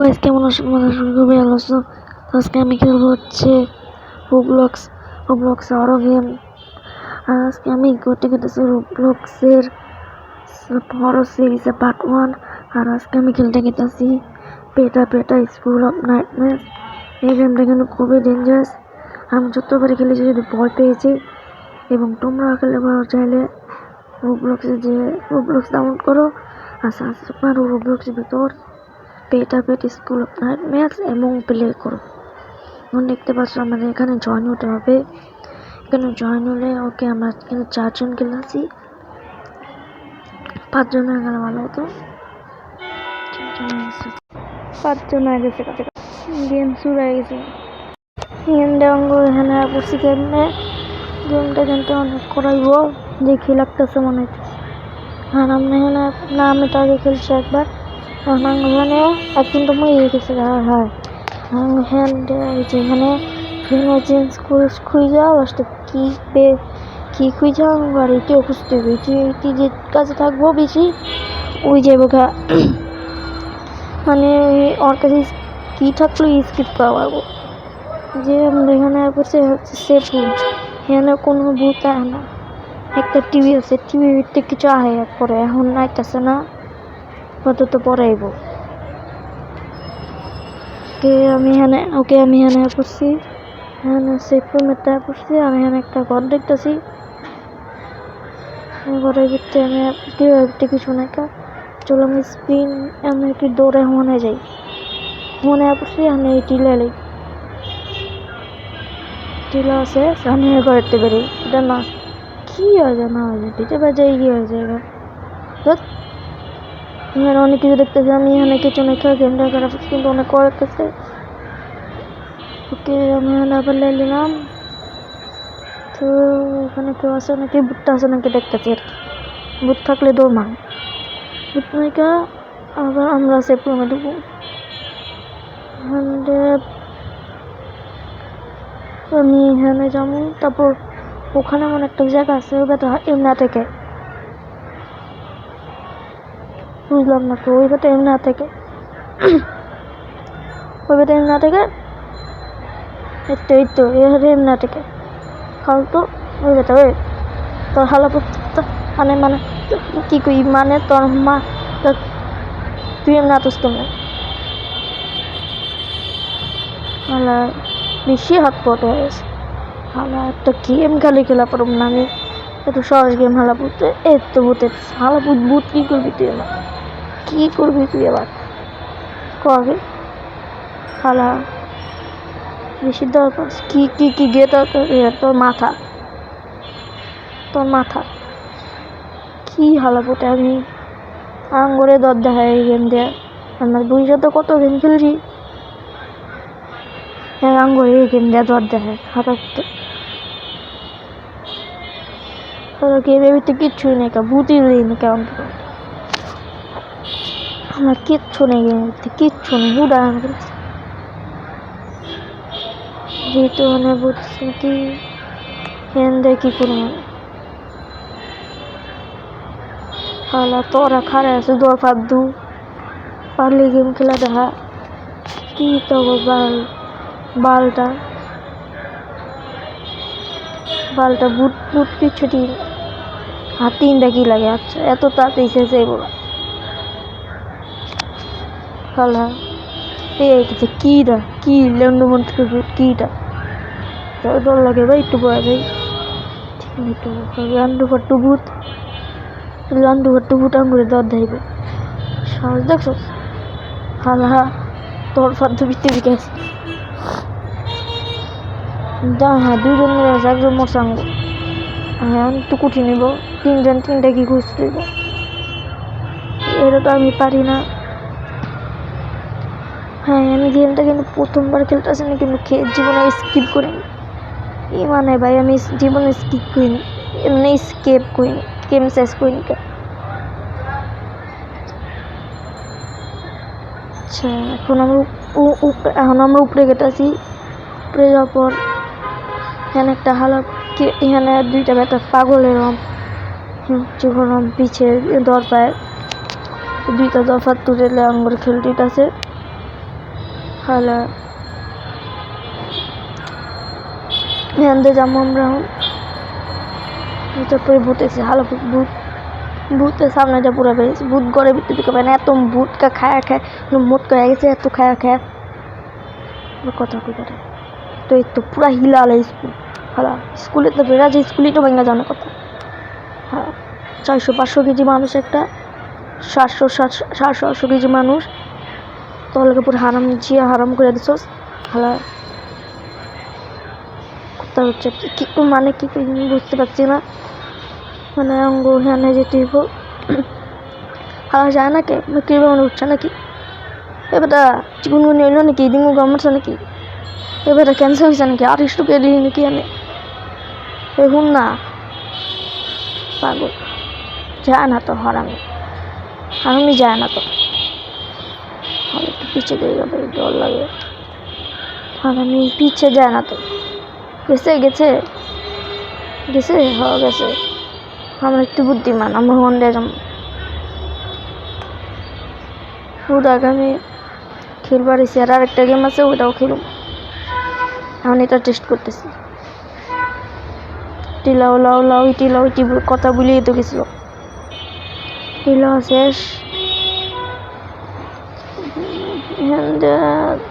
Guys কেমন আছো? তোমরা খুবই ভালো আছো। আজকে আমি খেলবো হচ্ছে রোবলক্স আরো গেম। আর আজকে আমি করতে গেতেছি রোবলক্সের হরর সিরিজের পার্ট 1। আর আজকে আমি খেলতে গেতেছি পেটা স্কুল অফ নাইটমেয়ার্স। এই গেমটা কিন্তু খুবই ডেঞ্জারাস। আমি যতবারই খেলেছি যদি ভয় পেয়েছি। এবং তোমরা খেলে চাইলে রোবলক্স ডাউনলোড করো আর সার্চ করো রোবলক্সের ভিতর পেট স্কুল অফ নাইটমেয়ার্স এবং প্লে করো। এখন দেখতে পাচ্ছ আমাদের এখানে জয়েন হতে হবে। এখানে জয়েন হলে ওকে আমরা এখানে 4 জন খেলে আছি। 5 জন হয়ে গেলে ভালো হতো। 5 জন হয়ে গেছে, গেম শুরু হয়ে গেছে। এখানে পড়ছি গেমটা কিন্তু অনেক করাইব দেখি লাগতেছে মনে হচ্ছে। আর আমি এখানে না আমি তো আগে খেলছি একবার। মানে একদিন তো মরে গেছে। হ্যাঁ যেখানে চেঞ্জ খুঁজা লাস্টে কি খুঁজা বাড়িতে খুঁজতে হবে। তুই যে কাছে থাকবো বেশি ওই যাবো মানে ওর কাছে কি থাকলো স্কিপ করা পারবো। যে আমরা এখানে হচ্ছে সেফ রুম। এখানে কোনো ভূত আয় না। একটা টিভি আছে, টিভিতে কিছু আহে পরে এখন নাইতেছে না, কত পরে আইব। আমি এখানে পড়ছি, এখানে সেফ রুমেরটা পড়ছি। আমি এখানে একটা ঘর দেখতেছি। ঘরের ভিতরে আমি কিছু নাই। চলো আমি স্পিন আমি একটু দৌড়ে মনে যাই। মনে পড়ছি আমি এই টিলা আছে সামনে ঘরেতে বেরিয়ে। এটা না কি হয়েছে না হয়েছে দিতে বাজে কি হয়েছে এখানে অনেক কিছু দেখতেছি। আমি এখানে কিছু নাই গেমটা খারাপ কিন্তু অনেক করতেছে। ওকে আমি এখানে আবার নিলাম। তো ওখানে কেউ আছে নাকি, বুটটা আছে নাকি দেখতেছি আর কি। বুট থাকলে দৌড় মার বুট নাইকা। আবার আমরা সেফ রুমে ঢুকবো। আমি এখানে যাবো। তারপর ওখানে এমন একটা জায়গা আছে ওইটা এমনা থেকে বুঝলাম না তো ওইটা এমনা থেকে এই তো এমনা থেকে ফালতু ওই বেটা ওই তোর হালা মানে কি কই মানে তোর মা তুই এমনি আতস কেমন হালা বেশি হাত পট হয়ে গেছে। হালা একটা গেম খালি খেলা পারব না আমি। একটু সহজ গেম হালা বুঝতে এত বুঝতে হালা বুট কি করবি তুই? আমার কি করবি তুই আবার কবে হালা বেশি দরকার কি গে তোর মাথা কি হালা বুটে আমি আঙ্গুরে দর দেখায় এই গেম দিয়ে। আমার বুঝে তো কত গেম খেলছি। আঙ্গুরে এই গেম দিয়ে দর দেখায় খারাপ গেমের ভিতরে কিচ্ছুই নেই, ভূতই দিইনি কেমন আমার কিচ্ছু নেই গেমের ভিতরে, কিচ্ছু নেই। উদাহরণ যেহেতু মানে বুঝছি কি হ্যান দেয় কি করবো হালা তোরা খারে আছে দর ফাদু পারলে গেম খেলা দেখা কি তো বালটা বুট কিছু ঠিক আর 3টা কি লাগে। আচ্ছা এত তাড়াতাড়ি শেষ হয়ে বলো হালা এই কি লেন্ডু মন্ত্রী কিটা ডর লাগে ভাই। একটু পড়া যাই লান্ডু ফাট্টু ভূত আঙ্গুরে দর দেবে সাহস দেখছো হালা তোর ফাদ্দু বিতে গেছে। হ্যাঁ 2 জন মিলে আছে, একজন মোর সাঙ্গ। হ্যাঁ একটু কুঠি নিব 3টা কি খুঁজতে দিব। এটা তো আমি পারি না। হ্যাঁ আমি গেমটা কিন্তু প্রথমবার খেলতেছি না, কিন্তু জীবনে স্কিপ করিনি। মানে ভাই আমি জীবনে স্কিপ করিনি, এমনি স্কেপ করিনি, গেম শেষ করিনি। আচ্ছা এখন আমরা উপরে গেতেছি। উপরে যাওয়ার পর এখানে একটা এখানে 2টা বেটা পাগল এরম যখন পিছিয়ে দর পায় 2টা দফা তুলে আঙ্গুর খেলতে আছে। হলে এখান যাবো আমরা তারপরে ভূত এসে হালো ভূত ভূতের সামনে যা পুরো বেরিয়েছে ভূত ঘরে ভিতরে ঢুকে পায় না এত ভূতকা খায়া খায় মোট হয়ে গেছে এত খায়া খায়া কথা করে তো এই তো পুরা হিলালে স্কুল হ্যাঁ স্কুলে তো বেড়া যে স্কুলই তো ভেঙে জানা কথা হ্যাঁ 400-500 কেজি মানুষ একটা 700-800 কেজি মানুষ তোকে পুরো হারাম করে দিছস হ্যাঁ কথা হচ্ছে কি মানে কি বুঝতে পারছি না মানে অঙ্গ হ্যাঁ যেতে হইব হারা যায় না কে কীভাবে মনে উঠছে নাকি এবারটা চিকুনগুনি হইল নাকি ডিঙ্গু গমছে নাকি এবারটা ক্যান্সার হয়েছে নাকি আর একটু কে দিলি নাকি আনে এখন না পাগল যায় না তো হারামি যায় না তো একটু পিছিয়ে দিয়ে যাবে ডর লাগে হারামি পিছিয়ে যায় না তো গেছে গেছে গেছে হওয়া গেছে আমরা একটু বুদ্ধিমান আমরা মন দিয়ে যাবো ওটা আগামী খেলবার এসে আর একটা গেম আছে ওটাও খেলুম এখন এটা টেস্ট করতেছি টিলাও লাও লাও টিলাও ইটি কথা বলিয়ে তো গেছিল টিলাও শেষ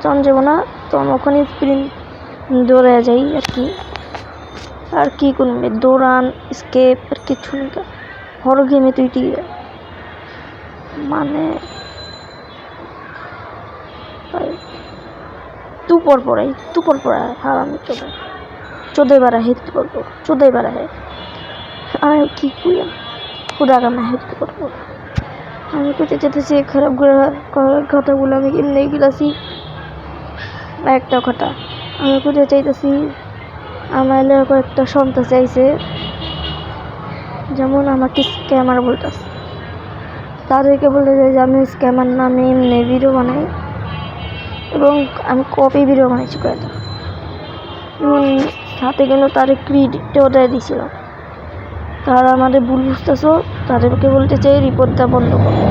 তখন যাবো না তখন ওখানে স্প্রিন্ট দৌড়ে যাই আর কি করবে দৌড়ান স্কেপ আর কিছু নেই হর গেমে তুই মানে तू पर पड़ाई हारामी चौदह बारा है चौदह बारा है আর কি কইয়া পুরাটা না হেড করবো আমি কইতে যেতেছি খারাপ কথাগুলো আমি এমনি গেলাছি একটা কথা আমি কইতে চাইতেছি আমার কয়েকটা সন্তান চাইছে যেমন আমাকে স্ক্যামার বলতেছে তাদেরকে বলতে চাই যে আমি স্ক্যামার নামে এমনি ভিডিও বানাই এবং আমি কপি ভিডিও বানাইছি কয়েকটা এবং সাথে কিন্তু তাদের ক্রেডিটও দিয়ে দিয়েছিলাম তারা আমাদের ভুল বুঝতেছো তাদেরকে বলতে চাই রিপোর্টটা বন্ধ করো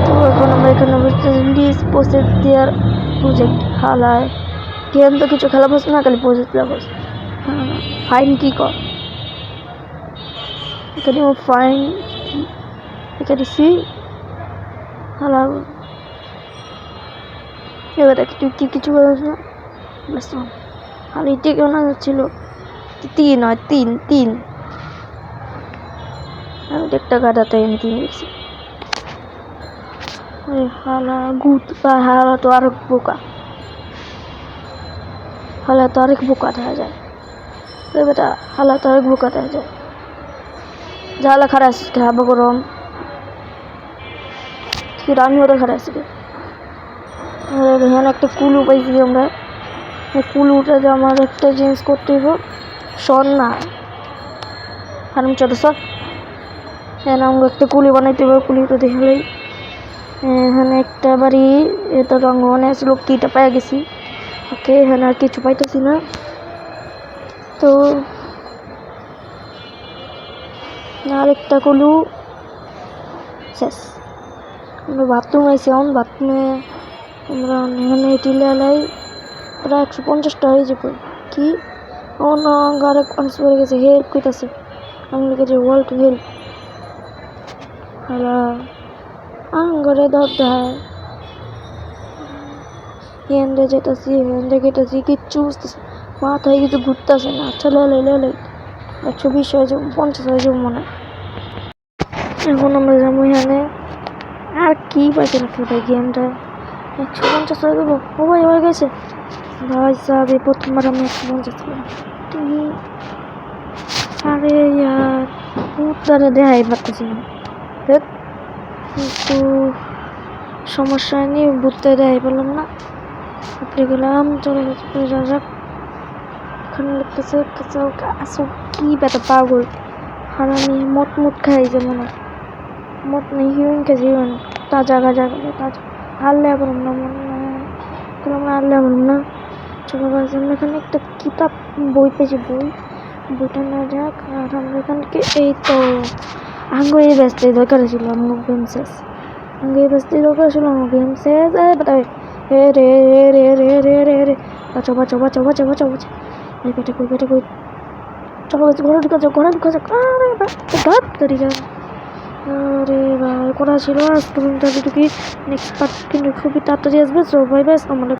তো এখন আমরা এখানে বুঝতেছি লিস্ট প্রসেস দেওয়ার প্রজেক্ট হালায় গেম তো কিছু খেলা বসে না খালি প্রজেক্ট বস ফাইন কী কর এখানে ফাইন এখানে সি হালা এবার তুই কি কিছু করিস না ব্যাস আর এটি কেমন যাচ্ছিল 3 হয় 3 আমি একটা গাড়াতে আমি 3 দেখছি হালা গুট বা হালা তো আরেক বোকা দেখা যায় বেটা হালা তো আরেক বোকা দেখা যায় ঝালা খারাপ আসছে হাবা গরম ফির আমি ওরা খারাপ আসছি এখানে একটা কুলু পাইছি আমরা কুলুটা যে আমার একটা জিনিস করতে হইব শোন না হারাম চোদ্দ সব এখানে আমাকে একটা কুলি বানাইতে হবে কুলিটা দেখলেই এখানে একটা বাড়ি এটা রঙ মনে আসলো কিটা পাই গেছি ওকে এখানে আর কিছু পাইতেছি না তো আরেকটা কুলু শেষ আমরা বাথরুম আইসি এখন বাথরুমে আমরা এখানে টিলাই প্রায় 150টা হয়ে যাবে কি ও না আরেক মানুষ পড়ে গেছে হেল্প কইতাছে আমি লিখেছি ওয়াল টু হেল্প হ্যালো ঘরে ধরতে হয় হেন্দে যেতেছি কিচ্ছু বুঝতেছি মাথায় কিছু ঘুরতেছে না আচ্ছা লে 120 হয়ে যাবো 50 হয়ে যাবো মনে এখন আমরা যাবো এখানে আর কি পাইছে রাখতে ভাই গেমটা 150 হয়ে যাবো ও ভাই হয়ে গেছে ভাই সাহেব এই প্রথমবার আমি 150 ছিলাম আরে ইয়ার উত্তরে দেখাই পারতেছি না কিন্তু সমস্যা নেই বুঝতে দেখাই পেলাম না আপনি গেলাম চলে যাক ওখানে লিখতেছে আসো কি বেটা পাগল আর আমি মট খাই যেমন মট নেই হিরোইন খাইছি হিরোইন তাজা হারলে বলুন না আমরা হারলে বলুন না চলে গেছে আমরা এখানে একটা কিতাব বই পেয়েছি বইটা না যাক আর আমরা এখানকে এই তো আঙ্গুই ব্যস্ত দরকার ছিল আমার গেম শেষ আমার গেম শেষ এ রে রে রে রে রে রে রে বাঁচাও বাঁচাও বাঁচাও বাঁচাও বাঁচাও বাঁচাও এই বেটা কই চলো ঘরে ঢুকা যাও আরে বাপ তরি যা আরে ভাই করা ছিল আজকে কিন্তু নেক্সট পার্ট কিন্তু খুবই তাড়াতাড়ি আসবে সো বাই বাই।